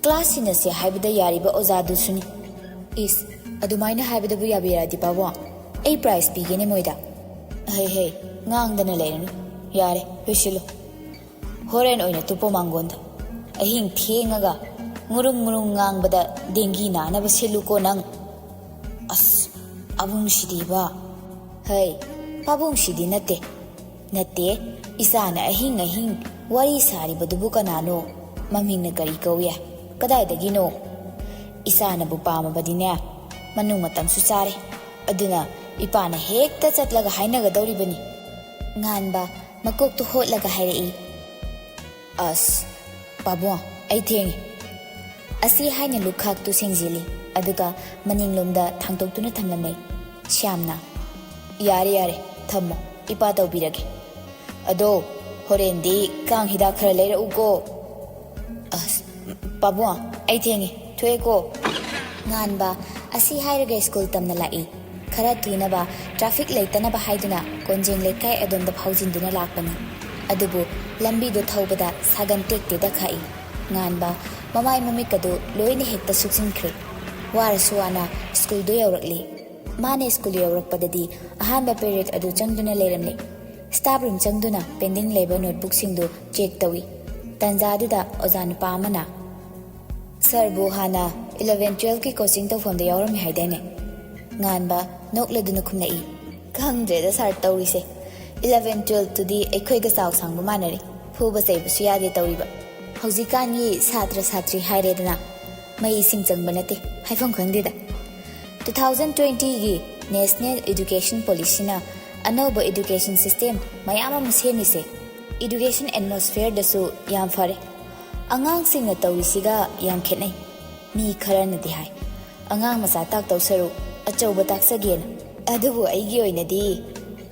ꯀ꯭ꯂꯥꯁ ꯁꯤꯟꯅꯁꯦ ꯍꯥꯏꯕꯗ ꯌꯥꯔꯤꯕ ꯑꯣꯖꯥꯗꯨꯁꯨꯅꯤ ꯏꯁ ꯑꯗꯨꯃꯥꯏꯅ ꯍꯥꯏꯕꯗꯕꯨ ꯌꯥꯕꯤꯔꯗꯤ ꯄꯥꯕꯨꯡ ꯑꯩ ꯄ꯭ꯔꯥꯏꯖ ꯄꯤꯒꯦꯅꯦ ꯃꯣꯏꯗ ꯍꯦ ꯉꯥꯡꯗꯅ ꯂꯩꯔꯅꯨ ꯌꯥꯔꯦ ꯂꯣꯏꯁꯤꯜꯂꯨ ꯍꯣꯔꯦꯟ ꯑꯣꯏꯅ ꯇꯨꯞꯄꯣ ꯃꯥꯡꯒꯣꯟꯗ ꯑꯍꯤꯡ ꯊꯦꯡꯉꯒ ꯉꯨꯔꯨꯡ ꯉꯨꯔꯨꯡ ꯉꯥꯡꯕꯗ ꯗꯦꯡꯒꯤ ꯅꯥꯅꯕ ꯁꯤꯜꯂꯨꯀꯣ ꯅꯪ ꯑꯁ ꯑꯕꯨꯡꯁꯤꯗꯤꯕ ꯍꯩ ꯄꯥꯕꯨꯡꯁꯤꯗꯤ ꯅꯠꯇꯦ ꯏꯆꯥꯅ ꯑꯍꯤꯡ ꯋꯥꯔꯤ ꯁꯥꯔꯤꯕꯗꯨꯕꯨ ꯀꯅꯥꯅꯣ ꯃꯃꯤꯡꯅ ꯀꯔꯤ ꯀꯧꯏ ꯀꯗꯥꯏꯗꯒꯤꯅꯣ ꯏꯆꯥꯅꯕꯨ ꯄꯥꯝꯃꯕꯗꯤꯅꯦ ꯃꯅꯨꯡ ꯃꯇꯝꯁꯨ ꯆꯥꯔꯦ ꯑꯗꯨꯅ ꯏꯄꯥꯅ ꯍꯦꯛꯇ ꯆꯠꯂꯒ ꯍꯥꯏꯅꯒꯗꯧꯔꯤꯕꯅꯤ ꯉꯥꯟꯕ ꯃꯀꯣꯛꯇꯨ ꯍꯣꯠꯂꯒ ꯍꯥꯏꯔꯛꯏ ꯑꯁ ꯄꯥꯕꯨꯡ ꯑꯩ ꯊꯦꯡꯉꯦ ꯑꯁꯤ ꯍꯥꯏꯅ ꯂꯨꯈꯥꯛꯇꯨ ꯁꯦꯡꯖꯤꯜꯂꯤ ꯑꯗꯨꯒ ꯃꯅꯤꯡꯂꯣꯝꯗ ꯊꯥꯡꯇꯣꯛꯇꯨꯅ ꯊꯝꯂꯝꯃꯦ ꯁ꯭ꯌꯥꯝꯅ ꯌꯥꯔꯦ ꯊꯝꯃꯣ ꯏꯄꯥ ꯇꯧꯕꯤꯔꯒꯦ ꯑꯗꯣ ꯍꯣꯔꯦꯟꯗꯤ ꯀꯥꯡ ꯍꯤꯗꯥꯛ ꯈꯔ ꯂꯩꯔꯛꯎꯀꯣ ꯑꯁ ꯄꯥꯕꯨꯡ ꯑꯩ ꯊꯦꯡꯉꯦ ꯊꯣꯛꯑꯦꯀꯣ ꯉꯥꯟꯕ ꯑꯁꯤ ꯍꯥꯏꯔꯒ ꯁ꯭ꯀꯨꯜ ꯇꯝꯅ ꯂꯥꯛꯏ ꯈꯔ ꯊꯨꯅꯕ ꯇ꯭ꯔꯥꯐꯤꯛ ꯂꯩꯇꯅꯕ ꯍꯥꯏꯗꯨꯅ ꯀꯣꯟꯖꯦꯡ ꯂꯩꯀꯥꯏ ꯑꯗꯣꯝꯗ ꯐꯥꯎꯖꯤꯟꯗꯨꯅ ꯂꯥꯛꯄꯅꯤ ꯑꯗꯨꯕꯨ ꯂꯝꯕꯤꯗꯨ ꯊꯧꯕꯗ ꯁꯥꯒꯟ ꯇꯦꯛꯇꯦꯗ ꯈꯥꯛꯏ ꯉꯥꯟꯕ ꯃꯃꯥꯏ ꯃꯃꯤꯠꯀꯗꯨ ꯂꯣꯏꯅ ꯍꯦꯛꯇ ꯁꯨꯞꯆꯤꯟꯈ꯭ꯔꯦ ꯋꯥꯔꯁꯨ ꯋꯥꯅ ꯁ꯭ꯀꯨꯜꯗꯨ ꯌꯧꯔꯛꯂꯤ ꯃꯥꯅ ꯁ꯭ꯀꯨꯜ ꯌꯧꯔꯛꯄꯗꯗꯤ ꯑꯍꯥꯟꯕ ꯄꯦꯔꯦꯗ ꯑꯗꯨ ꯆꯪꯗꯨꯅ ꯂꯩꯔꯝꯂꯦ ꯁ꯭ꯇꯥꯐ ꯔꯨꯝ ꯆꯪꯗꯨꯅ ꯄꯦꯟꯗꯤꯡ ꯂꯩꯕ ꯅꯣꯠꯕꯨꯛꯁꯤꯡꯗꯨ ꯆꯦꯛ ꯇꯧꯏ ꯇꯟꯖꯥꯗꯨꯗ ꯑꯣꯖꯥ ꯅꯨꯄꯥ ꯑꯃꯅ ꯁꯔꯕꯨ ꯍꯥꯟꯅ 11-12ꯀꯤ ꯀꯣꯆꯤꯡ ꯇꯧꯐꯝꯗ ꯌꯥꯎꯔꯝꯃꯤ ꯍꯥꯏꯗꯥꯏꯅꯦ ꯉꯥꯟꯕ ꯅꯣꯛꯂꯗꯨꯅ ꯈꯨꯝꯂꯛꯏ ꯈꯪꯗ꯭ꯔꯦꯗ ꯁꯥꯔ ꯇꯧꯔꯤꯁꯦ 11-12ꯇꯨꯗꯤ ꯑꯩꯈꯣꯏꯒ ꯆꯥꯎ ꯁꯥꯡꯕ ꯃꯥꯟꯅꯔꯦ ꯐꯨꯕ ꯆꯩꯕꯁꯨ ꯌꯥꯗꯦ ꯇꯧꯔꯤꯕ ꯍꯧꯖꯤꯛꯀꯥꯟꯒꯤ ꯁꯥꯇ꯭ꯔ ꯁꯥꯇ꯭ꯔꯤ ꯍꯥꯏꯔꯦꯗꯅ ꯃꯩ ꯏꯁꯤꯡ ꯆꯪꯕ ꯅꯠꯇꯦ ꯍꯥꯏꯐꯝ ꯈꯪꯗꯦꯗ 2020ꯒꯤ ꯅꯦꯁꯅꯦꯜ ꯏꯗꯨꯀꯦꯁꯟ ꯄꯣꯂꯤꯁꯤꯅ ꯑꯅꯧꯕ ꯏꯗꯨꯀꯦꯁꯟ ꯁꯤꯁꯇꯦꯝ ꯃꯌꯥꯝ ꯑꯃ ꯁꯦꯝꯃꯤꯁꯦ ꯏꯗꯨꯀꯦꯁꯟ ꯑꯦꯠꯃꯣꯁꯐꯤꯌꯔꯗꯁꯨ ꯌꯥꯝ ꯐꯔꯦ ꯑꯉꯥꯡꯁꯤꯡꯅ ꯇꯧꯔꯤꯁꯤꯒ ꯌꯥꯝ ꯈꯦꯠꯅꯩ ꯃꯤ ꯈꯔꯅꯗꯤ ꯍꯥꯏ ꯑꯉꯥꯡ ꯃꯆꯥ ꯇꯥꯛꯇꯧ ꯁꯔꯨꯛ ꯑꯆꯧꯕ ꯇꯥꯛꯆꯒꯦꯅ ꯑꯗꯨꯕꯨ ꯑꯩꯒꯤ ꯑꯣꯏꯅꯗꯤ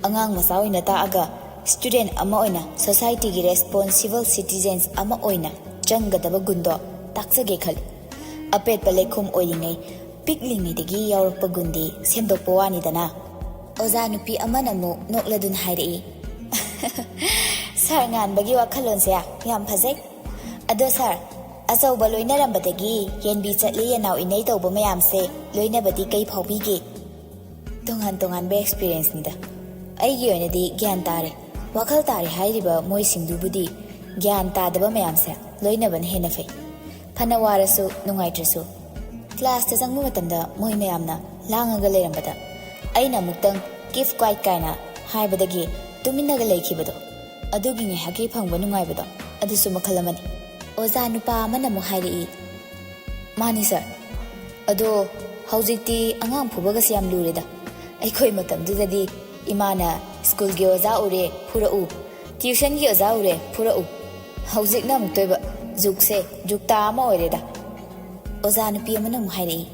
ꯑꯉꯥꯡ ꯃꯆꯥ ꯑꯣꯏꯅ ꯇꯥꯛꯑꯒ ꯁ꯭ꯇꯨꯗꯦꯟꯠ ꯑꯃ ꯑꯣꯏꯅ ꯁꯣꯁꯥꯏꯇꯤꯒꯤ ꯔꯦꯁꯄꯣꯟꯁꯤꯕꯜ ꯁꯤꯇꯤꯖꯦꯟꯁ ꯑꯃ ꯑꯣꯏꯅ ꯆꯪꯒꯗꯕ ꯒꯨꯟꯗꯣ ꯇꯥꯛꯆꯒꯦ ꯈꯜꯂꯤ ꯑꯄꯦꯠꯄ ꯂꯩꯈꯣꯝ ꯑꯣꯏꯔꯤꯉꯩ ꯄꯤꯛꯂꯤꯉꯩꯗꯒꯤ ꯌꯥꯎꯔꯛꯄ ꯒꯨꯟꯗꯤ ꯁꯦꯝꯗꯣꯛꯄ ꯋꯥꯅꯤꯗꯅ ꯑꯣꯖꯥ ꯅꯨꯄꯤ ꯑꯃꯅ ꯑꯃꯨꯛ ꯅꯣꯛꯂꯗꯨꯅ ꯍꯥꯏꯔꯛꯏ ꯁꯥꯔ ꯉꯥꯟꯕꯒꯤ ꯋꯥꯈꯜꯂꯣꯟꯁꯦ ꯌꯥꯝ ꯐꯖꯩ ꯑꯗꯣ ꯁꯥꯔ ꯑꯆꯧꯕ ꯂꯣꯏꯅꯔꯝꯕꯗꯒꯤ ꯌꯦꯟꯕꯤ ꯆꯠꯂꯤ ꯌꯦꯟꯅꯥꯎ ꯏꯅꯩ ꯇꯧꯕ ꯃꯌꯥꯝꯁꯦ ꯂꯣꯏꯅꯕꯗꯤ ꯀꯩ ꯐꯥꯎꯕꯤꯒꯦ ꯇꯣꯉꯥꯟ ꯇꯣꯉꯥꯟꯕ ꯑꯦꯛꯁꯄꯤꯔꯤꯌꯦꯟꯁꯅꯤꯗ ꯑꯩꯒꯤ ꯑꯣꯏꯅꯗꯤ ꯒ꯭ꯌꯥꯟ ꯇꯥꯔꯦ ꯋꯥꯈꯜ ꯇꯥꯔꯦ ꯍꯥꯏꯔꯤꯕ ꯃꯣꯏꯁꯤꯡꯗꯨꯕꯨꯗꯤ ꯒ꯭ꯌꯥꯟ ꯇꯥꯗꯕ ꯃꯌꯥꯝꯁꯦ ꯂꯣꯏꯅꯕꯅ ꯍꯦꯟꯅ ꯐꯩ ꯐꯅ ꯋꯥꯔꯁꯨ ꯅꯨꯡꯉꯥꯏꯇ꯭ꯔꯁꯨ ꯀ꯭ꯂꯥꯁꯇ ꯆꯪꯕ ꯃꯇꯝꯗ ꯃꯣꯏ ꯃꯌꯥꯝꯅ ꯂꯥꯡꯉꯒ ꯂꯩꯔꯝꯕꯗ ꯑꯩꯅ ꯑꯃꯨꯛꯇꯪ ꯀꯤꯞ ꯀ꯭ꯋꯥꯏꯠ ꯀꯥꯏꯅ ꯍꯥꯏꯕꯗꯒꯤ ꯇꯨꯃꯤꯟꯅꯒ ꯂꯩꯈꯤꯕꯗꯣ ꯑꯗꯨꯒꯤ ꯉꯥꯏꯍꯥꯛꯀꯤ ꯐꯪꯕ ꯅꯨꯡꯉꯥꯏꯕꯗꯣ ꯑꯗꯨꯁꯨ ꯃꯈꯜ ꯑꯃꯅꯤ ꯑꯣꯖꯥ ꯅꯨꯄꯥ ꯑꯃꯅ ꯑꯃꯨꯛ ꯍꯥꯏꯔꯛꯏ ꯃꯥꯅꯤ ꯁꯥꯔ ꯑꯗꯣ ꯍꯧꯖꯤꯛꯇꯤ ꯑꯉꯥꯡ ꯐꯨꯕꯒꯁꯦ ꯌꯥꯝ ꯂꯨꯔꯦꯗ ꯑꯩꯈꯣꯏ ꯃꯇꯝꯗꯨꯗꯗꯤ ꯏꯃꯥꯅ ꯁ꯭ꯀꯨꯜꯒꯤ ꯑꯣꯖꯥ ꯎꯔꯦ ꯐꯨꯔꯛꯎ ꯇ꯭ꯌꯨꯁꯟꯒꯤ ꯑꯣꯖꯥ ꯎꯔꯦ ꯐꯨꯔꯛꯎ ꯍꯧꯖꯤꯛꯅ ꯑꯃꯨꯛꯇꯣꯏꯕ ꯖꯨꯛꯁꯦ ꯖꯨꯛꯇꯥ ꯑꯃ ꯑꯣꯏꯔꯦꯗ ꯑꯣꯖꯥ ꯅꯨꯄꯤ ꯑꯃꯅ ꯑꯃꯨꯛ ꯍꯥꯏꯔꯛꯏ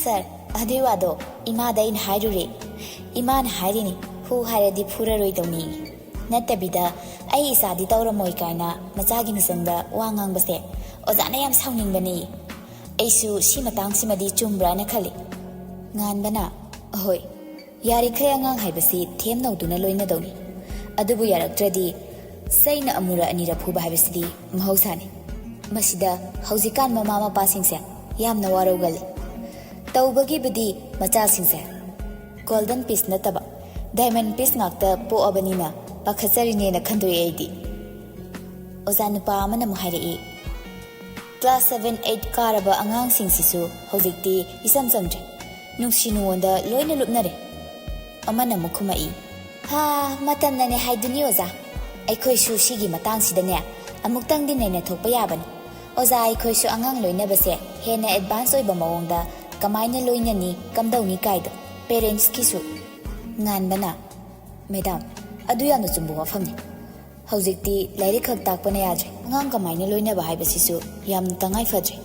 ꯁꯥꯔ ꯑꯗꯨꯏ ꯋꯥꯗꯣ ꯏꯃꯥꯗ ꯑꯩꯅ ꯍꯥꯏꯔꯨꯔꯦ ꯏꯃꯥꯅ ꯍꯥꯏꯔꯤꯅꯤ ꯐꯨ ꯍꯥꯏꯔꯗꯤ ꯐꯨꯔꯔꯣꯏꯗꯧꯅꯤ ꯅꯠꯇꯕꯤꯗ ꯑꯩ ꯏꯆꯥꯗꯤ ꯇꯧꯔꯝꯃꯣꯏ ꯀꯥꯏꯅ ꯃꯆꯥꯒꯤ ꯃꯤꯆꯪꯗ ꯋꯥ ꯉꯥꯡꯕꯁꯦ ꯑꯣꯖꯥꯅ ꯌꯥꯝ ꯁꯥꯎꯅꯤꯡꯕꯅꯤ ꯑꯩꯁꯨ ꯁꯤ ꯃꯇꯥꯡꯁꯤꯃꯗꯤ ꯆꯨꯝꯕ꯭ꯔꯥꯅ ꯈꯜꯂꯤ ꯉꯥꯟꯕꯅ ꯑꯍꯣꯏ ꯌꯥꯔꯤꯈꯩ ꯑꯉꯥꯡ ꯍꯥꯏꯕꯁꯤ ꯊꯦꯝꯅꯧꯗꯨꯅ ꯂꯣꯏꯅꯗꯧꯅꯤ ꯑꯗꯨꯕꯨ ꯌꯥꯔꯛꯇ꯭ꯔꯗꯤ ꯆꯩꯅ ꯑꯃꯨꯔꯛ ꯑꯅꯤꯔꯛ ꯐꯨꯕ ꯍꯥꯏꯕꯁꯤꯗꯤ ꯃꯍꯧꯁꯥꯅꯤ ꯃꯁꯤꯗ ꯍꯧꯖꯤꯛꯀꯥꯟ ꯃꯃꯥ ꯃꯄꯥꯁꯤꯡꯁꯦ ꯌꯥꯝꯅ ꯋꯥꯔꯧꯒꯜꯂꯤ ꯇꯧꯕꯒꯤꯕꯨꯗꯤ ꯃꯆꯥꯁꯤꯡꯁꯦ ꯒꯣꯜꯗꯟ ꯄꯤꯁ ꯅꯠꯇꯕ ꯗꯥꯏꯃꯟ ꯄꯤꯁ ꯉꯥꯛꯇ ꯄꯣꯛꯑꯕꯅꯤꯅ ꯄꯥꯈꯠꯆꯔꯤꯅꯦꯅ ꯈꯟꯗꯣꯛꯑꯦ ꯑꯩꯗꯤ ꯑꯣꯖꯥ ꯅꯨꯄꯥ ꯑꯃꯅ ꯑꯃꯨꯛ ꯍꯥꯏꯔꯛꯏ ꯀ꯭ꯂꯥꯁ 7-8 ꯀꯥꯔꯕ ꯑꯉꯥꯡꯁꯤꯡꯁꯤꯁꯨ ꯍꯧꯖꯤꯛꯇꯤ ꯏꯆꯝ ꯆꯝꯗ꯭ꯔꯦ ꯅꯨꯡꯁꯤ ꯅꯨꯡꯉꯣꯟꯗ ꯂꯣꯏꯅ ꯂꯨꯞꯅꯔꯦ ꯑꯃꯅ ꯑꯃꯨꯛ ꯈꯨꯝꯃꯛꯏ ꯃꯇꯝꯅꯅꯦ ꯍꯥꯏꯗꯨꯅꯤ ꯑꯣꯖꯥ ꯑꯩꯈꯣꯏꯁꯨ ꯁꯤꯒꯤ ꯃꯇꯥꯡꯁꯤꯗꯅꯦ ꯑꯃꯨꯛꯇꯪꯗꯤ ꯅꯩꯅꯊꯣꯛꯄ ꯌꯥꯕꯅꯤ ꯑꯣꯖꯥ ꯑꯩꯈꯣꯏꯁꯨ ꯑꯉꯥꯡ ꯂꯣꯏꯅꯕꯁꯦ ꯍꯦꯟꯅ ꯑꯦꯗꯚꯥꯟꯁ ꯑꯣꯏꯕ ꯃꯑꯣꯡꯗ ꯀꯃꯥꯏꯅ ꯂꯣꯏꯅꯅꯤ ꯀꯝꯗꯧꯅꯤ ꯀꯥꯏꯗꯣ ꯄꯦꯔꯦꯟꯁꯀꯤꯁꯨ ꯉꯥꯟꯕꯅ ꯃꯦꯗꯥꯝ ꯑꯗꯨ ꯌꯥꯝꯅ ꯆꯨꯝꯕ ꯋꯥꯐꯝꯅꯤ ꯍꯧꯖꯤꯛꯇꯤ ꯂꯥꯏꯔꯤꯛ ꯈꯛ ꯇꯥꯛꯄꯅ ꯌꯥꯗ꯭ꯔꯦ ꯑꯉꯥꯡ ꯀꯃꯥꯏꯅ ꯂꯣꯏꯅꯕ ꯍꯥꯏꯕꯁꯤꯁꯨ ꯌꯥꯝꯅ ꯇꯉꯥꯏ ꯐꯗ꯭ꯔꯦ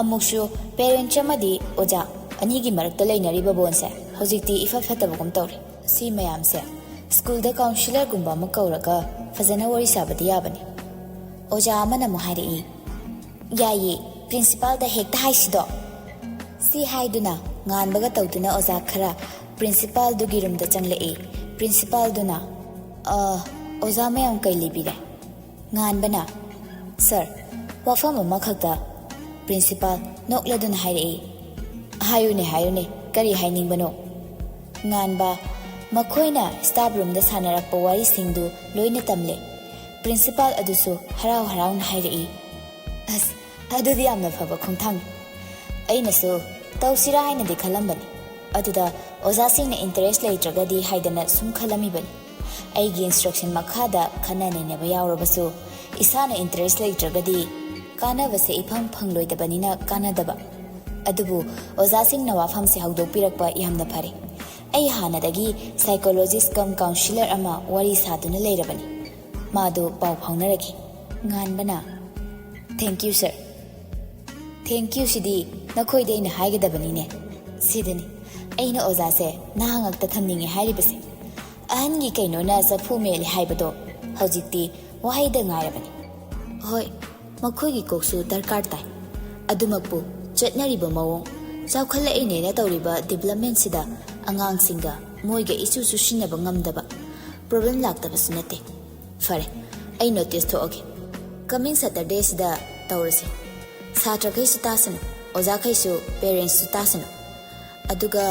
ꯑꯃꯨꯛꯁꯨ ꯄꯦꯔꯦꯟꯁ ꯑꯃꯗꯤ ꯑꯣꯖꯥ ꯑꯅꯤꯒꯤ ꯃꯔꯛꯇ ꯂꯩꯅꯔꯤꯕ ꯕꯣꯟꯁꯦ ꯍꯧꯖꯤꯛꯇꯤ ꯏꯐꯠ ꯐꯠꯇꯕꯒꯨꯝ ꯇꯧꯔꯦ ꯁꯤ ꯃꯌꯥꯝꯁꯦ ꯁ꯭ꯀꯨꯜꯗ ꯀꯥꯎꯟꯁꯤꯂꯔꯒꯨꯝꯕ ꯑꯃ ꯀꯧꯔꯒ ꯐꯖꯅ ꯋꯥꯔꯤ ꯁꯥꯕꯗꯤ ꯌꯥꯕꯅꯤ ꯑꯣꯖꯥ ꯑꯃꯅ ꯑꯃꯨꯛ ꯍꯥꯏꯔꯛꯏ ꯌꯥꯏꯌꯦ ꯄ꯭ꯔꯤꯟꯁꯤꯄꯥꯜꯗ ꯍꯦꯛꯇ ꯍꯥꯏꯁꯤꯗꯣ ꯁꯤ ꯍꯥꯏꯗꯨꯅ ꯉꯥꯟꯕꯒ ꯇꯧꯗꯨꯅ ꯑꯣꯖꯥ ꯈꯔ ꯄ꯭ꯔꯤꯟꯁꯤꯄꯥꯜꯗꯨꯒꯤ ꯔꯨꯝꯗ ꯆꯪꯂꯛꯏ ꯄ꯭ꯔꯤꯟꯁꯤꯄꯥꯜꯗꯨꯅ ꯑꯣꯖꯥ ꯃꯌꯥꯝ ꯀꯩ ꯂꯩꯕꯤꯔꯦ ꯉꯥꯟꯕꯅ ꯁꯔ ꯋꯥꯐꯝ ꯑꯃꯈꯛꯇ ꯄ꯭ꯔꯤꯟꯁꯤꯄꯥꯜ ꯅꯣꯛꯂꯗꯨꯅ ꯍꯥꯏꯔꯛꯏ ꯍꯥꯏꯌꯨꯅꯦ ꯀꯔꯤ ꯍꯥꯏꯅꯤꯡꯕꯅꯣ ꯉꯥꯟꯕ ꯃꯈꯣꯏꯅ ꯁ꯭ꯇꯥꯐ ꯔꯨꯝꯗ ꯁꯥꯟꯅꯔꯛꯄ ꯋꯥꯔꯤꯁꯤꯡꯗꯨ ꯂꯣꯏꯅ ꯇꯝꯂꯦ ꯄ꯭ꯔꯤꯟꯁꯤꯄꯥꯜ ꯑꯗꯨꯁꯨ ꯍꯔꯥꯎ ꯍꯔꯥꯎꯅ ꯍꯥꯏꯔꯛꯏ ꯑꯁ ꯑꯗꯨꯗꯤ ꯌꯥꯝꯅ ꯐꯕ ꯈꯣꯡꯊꯥꯡꯅꯤ ꯑꯩꯅꯁꯨ ꯇꯧꯁꯤꯔꯥ ꯍꯥꯏꯅꯗꯤ ꯈꯜꯂꯝꯕꯅꯤ ꯑꯗꯨꯗ ꯑꯣꯖꯥꯁꯤꯡꯅ ꯏꯟꯇꯔꯦꯁ ꯂꯩꯇ꯭ꯔꯒꯗꯤ ꯍꯥꯏꯗꯅ ꯁꯨꯝ ꯈꯜꯂꯝꯃꯤꯕꯅꯤ ꯑꯩꯒꯤ ꯏꯟꯁꯇ꯭ꯔꯛꯁꯟ ꯃꯈꯥꯗ ꯈꯟꯅ ꯅꯩꯅꯕ ꯌꯥꯎꯔꯕꯁꯨ ꯏꯁꯥꯅ ꯏꯟꯇꯔꯦꯁ ꯂꯩꯇ꯭ꯔꯒꯗꯤ ꯀꯥꯟꯅꯕꯁꯦ ꯏꯐꯪ ꯐꯪꯂꯣꯏꯗꯕꯅꯤꯅ ꯀꯥꯟꯅꯗꯕ ꯑꯗꯨꯕꯨ ꯑꯣꯖꯥꯁꯤꯡꯅ ꯋꯥꯐꯝꯁꯦ ꯍꯧꯗꯣꯛꯄꯤꯔꯛꯄ ꯌꯥꯝꯅ ꯐꯔꯦ ꯑꯩ ꯍꯥꯟꯅꯗꯒꯤ ꯁꯥꯏꯀꯣꯂꯣꯖꯤꯁ ꯀꯝ ꯀꯥꯎꯟꯁꯤꯂꯔ ꯑꯃ ꯋꯥꯔꯤ ꯁꯥꯗꯨꯅ ꯂꯩꯔꯕꯅꯤ ꯃꯥꯗꯨ ꯄꯥꯎ ꯐꯥꯎꯅꯔꯈꯤ ꯉꯥꯟꯕꯅ ꯊꯦꯡꯛꯌꯨ ꯁꯔ ꯊꯦꯡꯛꯌꯨ ꯁꯤꯗꯤ ꯅꯈꯣꯏꯗ ꯑꯩꯅ ꯍꯥꯏꯒꯗꯕꯅꯤꯅꯦ ꯁꯤꯗꯅꯤ ꯑꯩꯅ ꯑꯣꯖꯥꯁꯦ ꯅꯍꯥꯛ ꯉꯛꯇ ꯊꯝꯅꯤꯡꯉꯦ ꯍꯥꯏꯔꯤꯕꯁꯦ ꯑꯍꯟꯒꯤ ꯀꯩꯅꯣꯅ ꯆꯐꯨ ꯃꯦꯜꯂꯤ ꯍꯥꯏꯕꯗꯣ ꯍꯧꯖꯤꯛꯇꯤ ꯋꯥꯍꯩꯗ ꯉꯥꯏꯔꯕꯅꯤ ꯍꯣꯏ ꯃꯈꯣꯏꯒꯤ ꯀꯣꯛꯁꯨ ꯗꯔꯀꯥꯔ ꯇꯥꯏ ꯑꯗꯨꯃꯛꯄꯨ ꯆꯠꯅꯔꯤꯕ ꯃꯑꯣꯡ ꯆꯥꯎꯈꯠꯂꯛꯏꯅꯦꯅ ꯇꯧꯔꯤꯕ ꯗꯤꯕꯦꯂꯞꯃꯦꯟꯁꯤꯗ ꯑꯉꯥꯡꯁꯤꯡꯒ ꯃꯣꯏꯒ ꯏꯆꯨ ꯆꯨꯁꯤꯟꯅꯕ ꯉꯝꯗꯕ ꯄ꯭ꯔꯣꯕ꯭ꯂꯦꯝ ꯂꯥꯛꯇꯕꯁꯨ ꯅꯠꯇꯦ ꯐꯔꯦ ꯑꯩ ꯅꯣꯇꯤꯁ ꯊꯣꯛꯑꯒꯦ ꯀꯃꯤꯡ ꯁꯦꯇꯔꯗꯦꯁꯤꯗ ꯇꯧꯔꯁꯤ ꯁꯥꯇ꯭ꯔꯈꯩꯁꯨ ꯇꯥꯁꯅꯨ ꯑꯣꯖꯥꯈꯩꯁꯨ ꯄꯦꯔꯦꯟꯁꯁꯨ ꯇꯥꯁꯅꯨ ꯑꯗꯨꯒ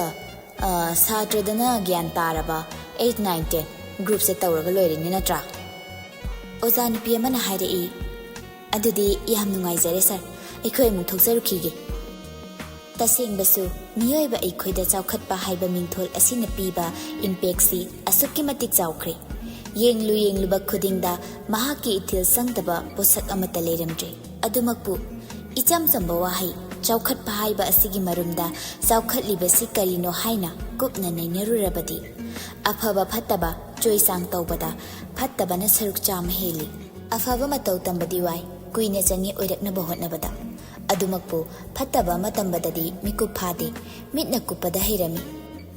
ꯁꯥꯇ꯭ꯔꯗꯅ ꯒ꯭ꯌꯥꯟ ꯇꯥꯔꯕ 8, 9, 10 ꯒ꯭ꯔꯨꯞꯁꯦ ꯇꯧꯔꯒ ꯂꯣꯏꯔꯤꯅꯤ ꯅꯠꯇ꯭ꯔꯥ ꯑꯣꯖꯥ ꯅꯨꯄꯤ ꯑꯃꯅ ꯍꯥꯏꯔꯛꯏ ꯑꯗꯨꯗꯤ ꯌꯥꯝ ꯅꯨꯡꯉꯥꯏꯖꯔꯦ ꯁꯔ ꯑꯩꯈꯣꯏ ꯑꯃꯨꯛ ꯊꯣꯛꯆꯔꯨꯈꯤꯒꯦ ꯇꯁꯦꯡꯕꯁꯨ ꯃꯤꯑꯣꯏꯕ ꯑꯩꯈꯣꯏꯗ ꯆꯥꯎꯈꯠꯄ ꯍꯥꯏꯕ ꯃꯤꯡꯊꯣꯜ ꯑꯁꯤꯅ ꯄꯤꯕ ꯏꯝꯄꯦꯛꯁꯤ ꯑꯁꯨꯛꯀꯤ ꯃꯇꯤꯛ ꯆꯥꯎꯈ꯭ꯔꯦ ꯌꯦꯡꯂꯨꯕ ꯈꯨꯗꯤꯡꯗ ꯃꯍꯥꯛꯀꯤ ꯏꯊꯤꯜ ꯆꯪꯗꯕ ꯄꯣꯠꯁꯛ ꯑꯃꯠꯇ ꯂꯩꯔꯝꯗ꯭ꯔꯦ ꯑꯗꯨꯃꯛꯄꯨ ꯏꯆꯝ ꯆꯝꯕ ꯋꯥꯍꯩ ꯆꯥꯎꯈꯠꯄ ꯍꯥꯏꯕ ꯑꯁꯤꯒꯤ ꯃꯔꯨꯝꯗ ꯆꯥꯎꯈꯠꯂꯤꯕꯁꯤ ꯀꯔꯤꯅꯣ ꯍꯥꯏꯅ ꯀꯨꯞꯅ ꯅꯩꯅꯔꯨꯔꯕꯗꯤ ꯑꯐꯕ ꯐꯠꯇꯕ ꯆꯣꯏꯆꯥꯡ ꯇꯧꯕꯗ ꯐꯠꯇꯕꯅ ꯁꯔꯨꯛ ꯆꯥꯝꯃ ꯍꯦꯜꯂꯤ ꯑꯐꯕ ꯃꯇꯧ ꯇꯝꯕꯗꯤ ꯋꯥꯏ ꯀꯨꯏꯅ ꯆꯪꯏ ꯑꯣꯏꯔꯛꯅꯕ ꯍꯣꯠꯅꯕꯗ ꯑꯗꯨꯃꯛꯄꯨ ꯐꯠꯇꯕ ꯑꯃ ꯇꯝꯕꯗꯗꯤ ꯃꯤꯀꯨꯞ ꯐꯥꯗꯦ ꯃꯤꯠꯅ ꯀꯨꯞꯄꯗ ꯍꯩꯔꯝꯃꯤ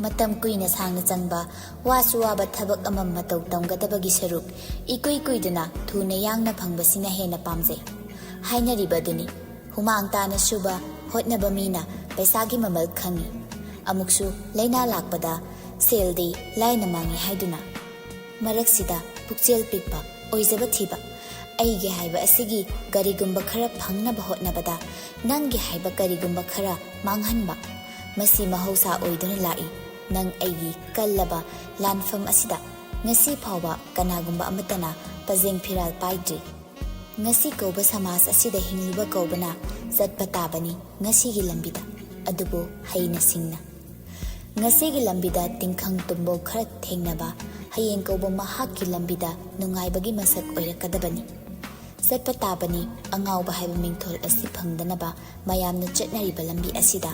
ꯃꯇꯝ ꯀꯨꯏꯅ ꯁꯥꯡꯅ ꯆꯪꯕ ꯋꯥꯁꯨ ꯋꯥꯕ ꯊꯕꯛ ꯑꯃ ꯃꯇꯧ ꯇꯝꯒꯗꯕꯒꯤ ꯁꯔꯨꯛ ꯏꯀꯨꯏ ꯀꯨꯏꯗꯅ ꯊꯨꯅ ꯌꯥꯡꯅ ꯐꯪꯕꯁꯤꯅ ꯍꯦꯟꯅ ꯄꯥꯝꯖꯩ ꯍꯥꯏꯅꯔꯤꯕꯗꯨꯅꯤ ꯍꯨꯃꯥꯡ ꯇꯥꯅ ꯁꯨꯕ ꯍꯣꯠꯅꯕ ꯃꯤꯅ ꯄꯩꯁꯥꯒꯤ ꯃꯃꯜ ꯈꯪꯏ ꯑꯃꯨꯛꯁꯨ ꯂꯩꯅꯥ ꯂꯥꯛꯄꯗ ꯁꯦꯜꯗꯤ ꯂꯥꯏꯅ ꯃꯥꯡꯏ ꯍꯥꯏꯗꯨꯅ ꯃꯔꯛꯁꯤꯗ ꯄꯨꯛꯆꯦꯜ ꯄꯤꯛꯄ ꯑꯣꯏꯖꯕ ꯊꯤꯕ ꯑꯩꯒꯤ ꯍꯥꯏꯕ ꯑꯁꯤꯒꯤ ꯀꯔꯤꯒꯨꯝꯕ ꯈꯔ ꯐꯪꯅꯕ ꯍꯣꯠꯅꯕꯗ ꯅꯪꯒꯤ ꯍꯥꯏꯕ ꯀꯔꯤꯒꯨꯝꯕ ꯈꯔ ꯃꯥꯡꯍꯟꯕ ꯃꯁꯤ ꯃꯍꯧꯁꯥ ꯑꯣꯏꯗꯨꯅ ꯂꯥꯛꯏ ꯅꯪ ꯑꯩꯒꯤ ꯀꯜꯂꯕ ꯂꯥꯟꯐꯝ ꯑꯁꯤꯗ ꯉꯁꯤ ꯐꯥꯎꯕ ꯀꯅꯥꯒꯨꯝꯕ ꯑꯃꯠꯇꯅ ꯄꯖꯦꯡ ꯐꯤꯔꯥꯜ ꯄꯥꯏꯗ꯭ꯔꯤ ꯉꯁꯤ ꯀꯧꯕ ꯁꯃꯥꯖ ꯑꯁꯤꯗ ꯍꯤꯡꯂꯤꯕ ꯀꯧꯕꯅ ꯆꯠꯄ ꯇꯥꯕꯅꯤ ꯉꯁꯤꯒꯤ ꯂꯝꯕꯤꯗ ꯑꯗꯨꯕꯨ ꯍꯩꯅ ꯁꯤꯡꯅ ꯉꯁꯤꯒꯤ ꯂꯝꯕꯤꯗ ꯇꯤꯡꯈꯪ ꯇꯨꯝꯕꯧ ꯈꯔ ꯊꯦꯡꯅꯕ ꯍꯌꯦꯡ ꯀꯧꯕ ꯃꯍꯥꯛꯀꯤ ꯂꯝꯕꯤꯗ ꯅꯨꯡꯉꯥꯏꯕꯒꯤ ꯃꯁꯛ ꯑꯣꯏꯔꯛꯀꯗꯕꯅꯤ ꯆꯠꯄ ꯇꯥꯕꯅꯤ ꯑꯉꯥꯎꯕ ꯍꯥꯏꯕ ꯃꯤꯡꯊꯣꯜ ꯑꯁꯤ ꯐꯪꯗꯅꯕ ꯃꯌꯥꯝꯅ ꯆꯠꯅꯔꯤꯕ ꯂꯝꯕꯤ ꯑꯁꯤꯗ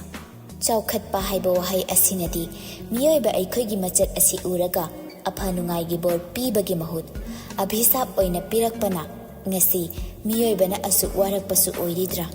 ꯆꯥꯎꯈꯠꯄ ꯍꯥꯏꯕ ꯋꯥꯍꯩ ꯑꯁꯤꯅꯗꯤ ꯃꯤꯑꯣꯏꯕ ꯑꯩꯈꯣꯏꯒꯤ ꯃꯆꯠ ꯑꯁꯤ ꯎꯔꯒ ꯑꯐ ꯅꯨꯡꯉꯥꯏꯒꯤ ꯕꯣꯔ ꯄꯤꯕꯒꯤ ꯃꯍꯨꯠ ꯑꯚꯤꯁꯥꯞ ꯑꯣꯏꯅ ꯄꯤꯔꯛꯄꯅ ꯉꯁꯤ ꯃꯤꯑꯣꯏꯕꯅ ꯑꯁꯨꯛ ꯋꯥꯔꯛꯄꯁꯨ ꯑꯣꯏꯔꯤꯗ꯭ꯔꯥ